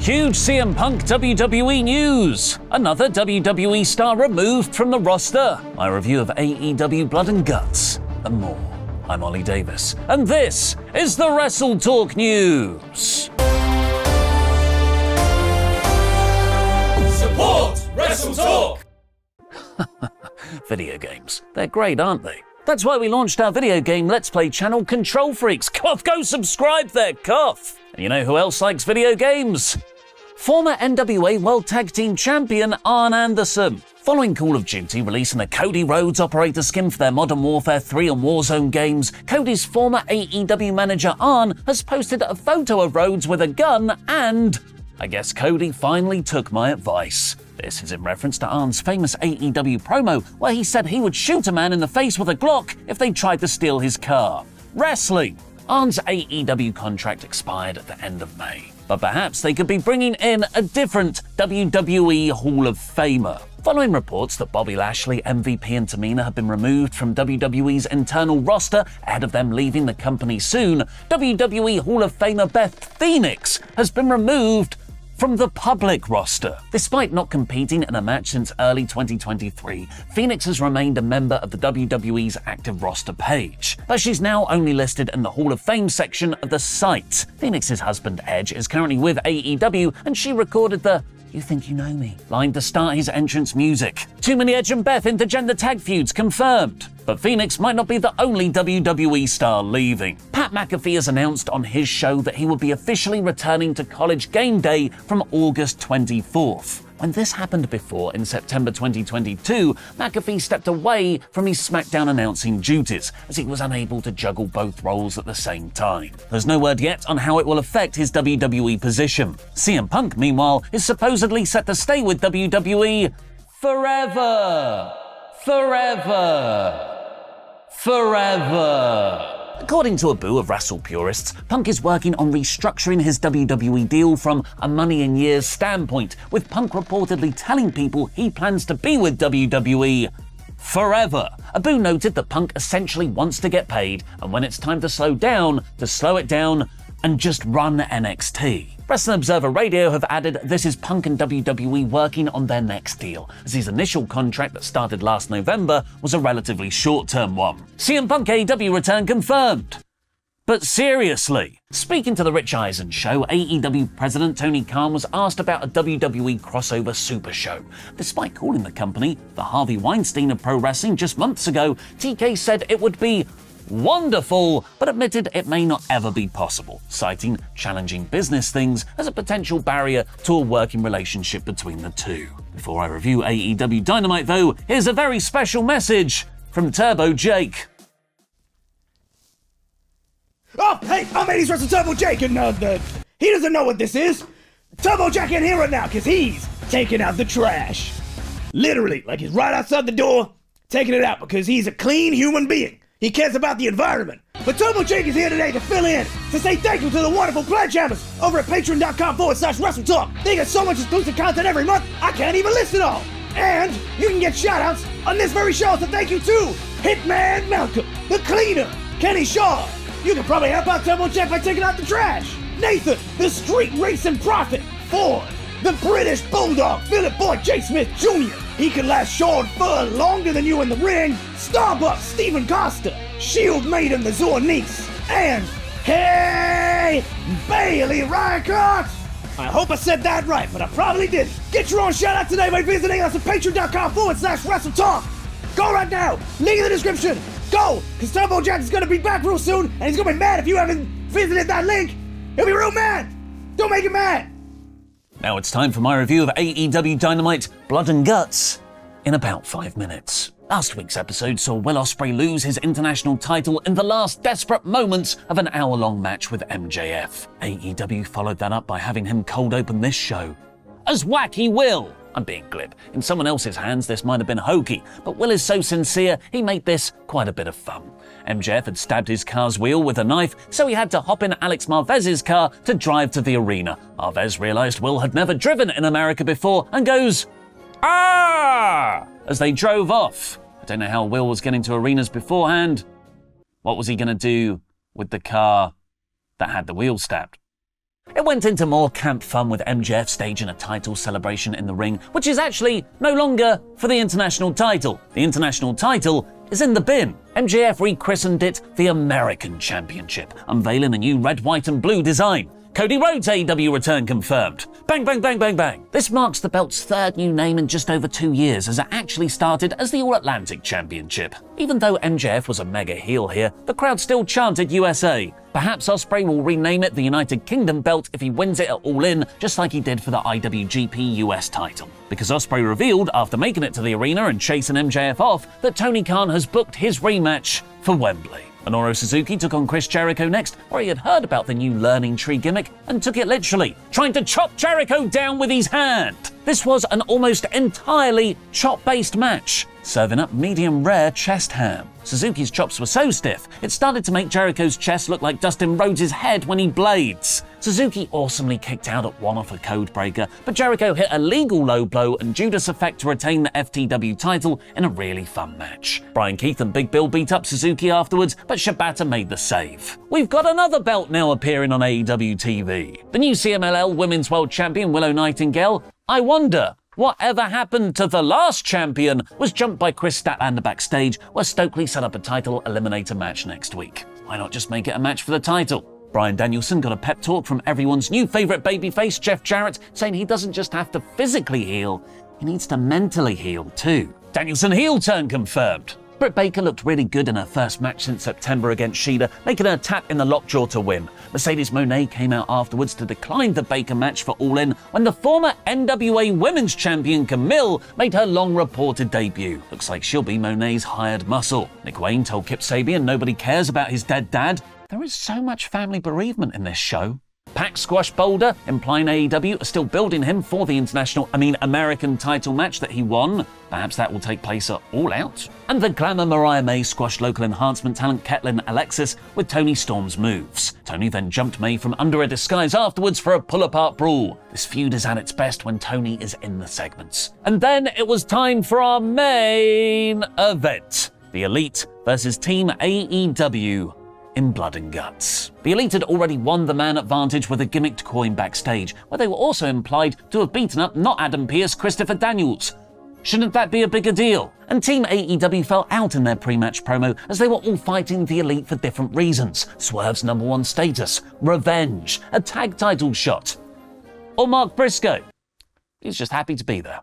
Huge CM Punk WWE news! Another WWE star removed from the roster. My review of AEW Blood and Guts, and more. I'm Ollie Davis, and this is the WrestleTalk news. Support WrestleTalk! Video games. They're great, aren't they? That's why we launched our video game Let's Play channel, Control Freaks. Cough, go subscribe there, cough! And you know who else likes video games? Former NWA World Tag Team Champion Arn Anderson. Following Call of Duty releasing the Cody Rhodes operator skin for their Modern Warfare 3 and Warzone games, Cody's former AEW manager Arn has posted a photo of Rhodes with a gun and... I guess Cody finally took my advice. This is in reference to Arn's famous AEW promo where he said he would shoot a man in the face with a Glock if they tried to steal his car. Wrestling. Arn's AEW contract expired at the end of May, but perhaps they could be bringing in a different WWE Hall of Famer. Following reports that Bobby Lashley, MVP and Tamina have been removed from WWE's internal roster ahead of them leaving the company soon, WWE Hall of Famer Beth Phoenix has been removed from the public roster. Despite not competing in a match since early 2023, Phoenix has remained a member of the WWE's active roster page, but she's now only listed in the Hall of Fame section of the site. Phoenix's husband Edge is currently with AEW, and she recorded the "You Think You Know Me" line to start his entrance music. Too many Edge and Beth intergender tag feuds confirmed. But Phoenix might not be the only WWE star leaving. Pat McAfee has announced on his show that he will be officially returning to College Game Day from August 24th. When this happened before in September 2022, McAfee stepped away from his SmackDown announcing duties as he was unable to juggle both roles at the same time. There's no word yet on how it will affect his WWE position. CM Punk, meanwhile, is supposedly set to stay with WWE forever. Forever. According to a boo of wrestle purists, Punk is working on restructuring his WWE deal from a money in years standpoint, with Punk reportedly telling people he plans to be with WWE forever. Abu noted that Punk essentially wants to get paid, and when it's time to slow it down and just run NXT. Wrestling Observer Radio have added this is Punk and WWE working on their next deal, as his initial contract that started last November was a relatively short-term one. CM Punk AEW return confirmed. But seriously, speaking to the Rich Eisen show, AEW president Tony Khan was asked about a WWE crossover super show. Despite calling the company the Harvey Weinstein of pro wrestling just months ago, TK said it would be wonderful, but admitted it may not ever be possible, citing challenging business things as a potential barrier to a working relationship between the two. Before I review AEW Dynamite though, here's a very special message from Turbo Jake. Oh, hey, I'm 80s Wrestler Turbo Jake, and he doesn't know what this is. Turbo Jack ain't here right now, because he's taking out the trash. Literally, like he's right outside the door, taking it out, because he's a clean human being. He cares about the environment. But Turbo Jake is here today to fill in, to say thank you to the wonderful pledge members over at patreon.com/WrestleTalk. They get so much exclusive content every month, I can't even list it all. And you can get shout-outs on this very show, so thank you to Hitman Malcolm, The Cleaner, Kenny Shaw. You can probably help out Turbo Jake by taking out the trash. Nathan, the Street Racing Prophet. Ford, the British Bulldog, Philip Boyd J. Smith Jr. He can last short fur longer than you in the ring. Starbucks, Stephen Costa, Shield Maiden, the Zornice, and hey, Bailey Rycott. I hope I said that right, but I probably didn't. Get your own shout out today by visiting us at patreon.com/WrestleTalk. Go right now, link in the description. Go, because Turbo Jack is going to be back real soon, and he's going to be mad if you haven't visited that link. He'll be real mad. Don't make him mad. Now it's time for my review of AEW Dynamite Blood and Guts in about 5 minutes. Last week's episode saw Will Ospreay lose his international title in the last desperate moments of an hour-long match with MJF. AEW followed that up by having him cold open this show as Wacky Will. I'm being glib. In someone else's hands, this might have been hokey, but Will is so sincere, he made this quite a bit of fun. MJF had stabbed his car's wheel with a knife, so he had to hop in Alex Marvez's car to drive to the arena. Marvez realized Will had never driven in America before and goes, "Ah!" as they drove off. I don't know how Will was getting to arenas beforehand. What was he going to do with the car that had the wheel stabbed? It went into more camp fun with MJF staging a title celebration in the ring, which is actually no longer for the international title. The international title is in the bin. MJF rechristened it the American Championship, unveiling a new red, white and blue design. Cody Rhodes' AEW return confirmed. Bang, bang, bang, bang, bang. This marks the belt's third new name in just over 2 years, as it actually started as the All-Atlantic Championship. Even though MJF was a mega heel here, the crowd still chanted USA. Perhaps Ospreay will rename it the United Kingdom belt if he wins it at All In, just like he did for the IWGP US title. Because Ospreay revealed, after making it to the arena and chasing MJF off, that Tony Khan has booked his rematch for Wembley. Minoru Suzuki took on Chris Jericho next, where he had heard about the new learning tree gimmick and took it literally, trying to chop Jericho down with his hand. This was an almost entirely chop-based match, serving up medium rare chest ham. Suzuki's chops were so stiff, it started to make Jericho's chest look like Dustin Rhodes' head when he blades. Suzuki awesomely kicked out at one off a codebreaker, but Jericho hit a legal low blow and Judas Effect to retain the FTW title in a really fun match. Brian Keith and Big Bill beat up Suzuki afterwards, but Shibata made the save. We've got another belt now appearing on AEW TV. The new CMLL Women's World Champion Willow Nightingale. I wonder, whatever happened to the last champion was jumped by Chris Statlander backstage, where Stokely set up a title eliminator match next week. Why not just make it a match for the title? Bryan Danielson got a pep talk from everyone's new favourite babyface, Jeff Jarrett, saying he doesn't just have to physically heal, he needs to mentally heal too. Danielson heel turn confirmed. Britt Baker looked really good in her first match since September against Shida, making her tap in the lockjaw to win. Mercedes Moné came out afterwards to decline the Baker match for All In when the former NWA Women's Champion Camille made her long-reported debut. Looks like she'll be Moné's hired muscle. Nick Wayne told Kip Sabian nobody cares about his dead dad. There is so much family bereavement in this show. Pac squashed Boulder, implying AEW are still building him for the American title match that he won. Perhaps that will take place at All Out. And the Glamour Mariah May squashed local enhancement talent Ketlin Alexis with Tony Storm's moves. Tony then jumped May from under a disguise afterwards for a pull-apart brawl. This feud is at its best when Tony is in the segments. And then it was time for our main event. The Elite versus Team AEW in Blood and Guts. The Elite had already won the man advantage with a gimmicked coin backstage, where they were also implied to have beaten up not Adam Pearce, Christopher Daniels. Shouldn't that be a bigger deal? And Team AEW fell out in their pre-match promo as they were all fighting the Elite for different reasons. Swerve's #1 status, revenge, a tag title shot. Or Mark Briscoe. He's just happy to be there.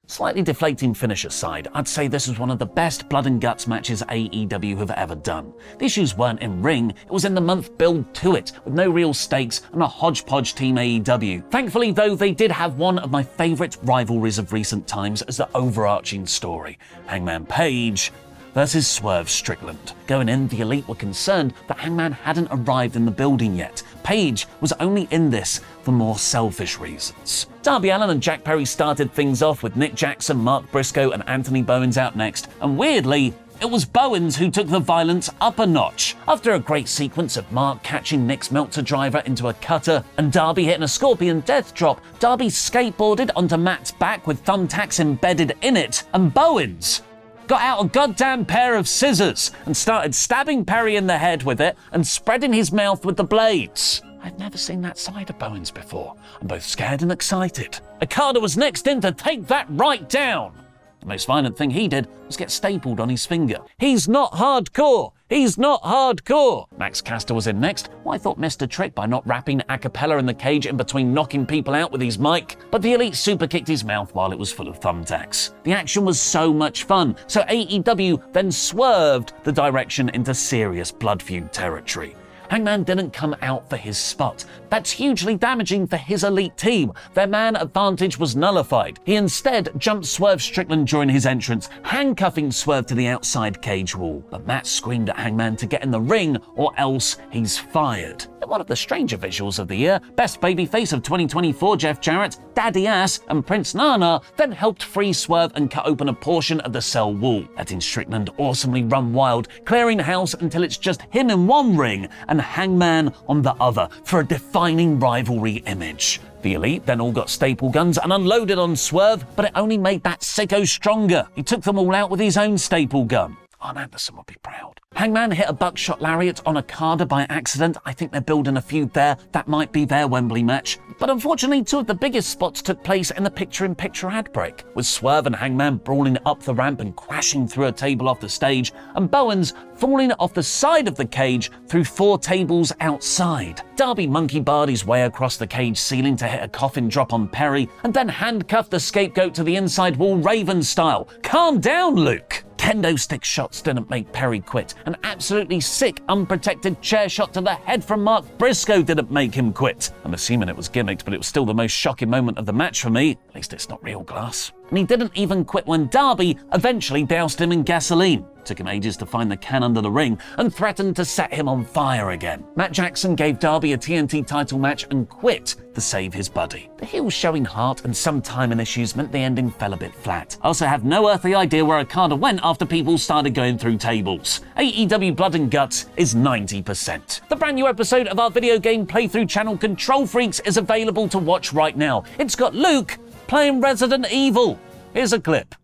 Slightly deflating finish aside, I'd say this was one of the best Blood and Guts matches AEW have ever done. The issues weren't in ring, it was in the month build to it, with no real stakes and a hodgepodge Team AEW. Thankfully though, they did have one of my favourite rivalries of recent times as the overarching story. Hangman Page versus Swerve Strickland. Going in, the Elite were concerned that Hangman hadn't arrived in the building yet. Page was only in this for more selfish reasons. Darby Allin and Jack Perry started things off with Nick Jackson, Mark Briscoe and Anthony Bowens out next, and weirdly, it was Bowens who took the violence up a notch. After a great sequence of Mark catching Nick's Meltzer driver into a cutter and Darby hitting a Scorpion death drop, Darby skateboarded onto Matt's back with thumbtacks embedded in it, and Bowens got out a goddamn pair of scissors and started stabbing Perry in the head with it and spreading his mouth with the blades. I've never seen that side of Bowens before. I'm both scared and excited. Okada was next in to take that right down. The most violent thing he did was get stapled on his finger. He's not hardcore. He's not hardcore. Max Caster was in next, who I thought missed a trick by not rapping a cappella in the cage in between knocking people out with his mic, but the Elite super kicked his mouth while it was full of thumbtacks. The action was so much fun, so AEW then swerved the direction into serious blood feud territory. Hangman didn't come out for his spot. That's hugely damaging for his Elite team. Their man advantage was nullified. He instead jumped Swerve Strickland during his entrance, handcuffing Swerve to the outside cage wall. But Matt screamed at Hangman to get in the ring or else he's fired. In one of the stranger visuals of the year, best babyface of 2024 Jeff Jarrett, Daddy Ass and Prince Nana then helped free Swerve and cut open a portion of the cell wall, letting Strickland awesomely run wild, clearing house until it's just him in one ring and Hangman on the other for a defining rivalry image. The Elite then all got staple guns and unloaded on Swerve, but it only made that sicko stronger. He took them all out with his own staple gun. Arn Anderson would be proud. Hangman hit a buckshot lariat on Okada by accident. I think they're building a feud there. That might be their Wembley match. But unfortunately, two of the biggest spots took place in the picture-in-picture ad break, with Swerve and Hangman brawling up the ramp and crashing through a table off the stage, and Bowens falling off the side of the cage through 4 tables outside. Darby monkey barred his way across the cage ceiling to hit a coffin drop on Perry, and then handcuffed the scapegoat to the inside wall Raven style. Calm down, Luke! Kendo stick shots didn't make Perry quit. An absolutely sick, unprotected chair shot to the head from Mark Briscoe didn't make him quit. I'm assuming it was gimmicked, but it was still the most shocking moment of the match for me. At least it's not real glass. And he didn't even quit when Darby eventually doused him in gasoline. Took him ages to find the can under the ring and threatened to set him on fire again. Matt Jackson gave Darby a TNT title match and quit to save his buddy. The heels showing heart and some timing issues meant the ending fell a bit flat. I also have no earthly idea where Okada went after people started going through tables. AEW Blood and Guts is 90%. The brand new episode of our video game playthrough channel Control Freaks is available to watch right now. It's got Luke playing Resident Evil. Here's a clip.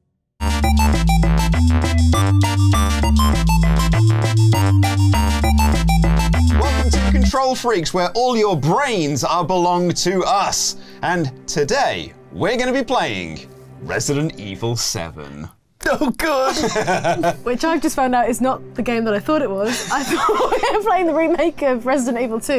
Welcome to Control Freaks, where all your brains are belong to us. And today, we're going to be playing Resident Evil 7. Oh, good! Which I've just found out is not the game that I thought it was. I thought we were playing the remake of Resident Evil 2.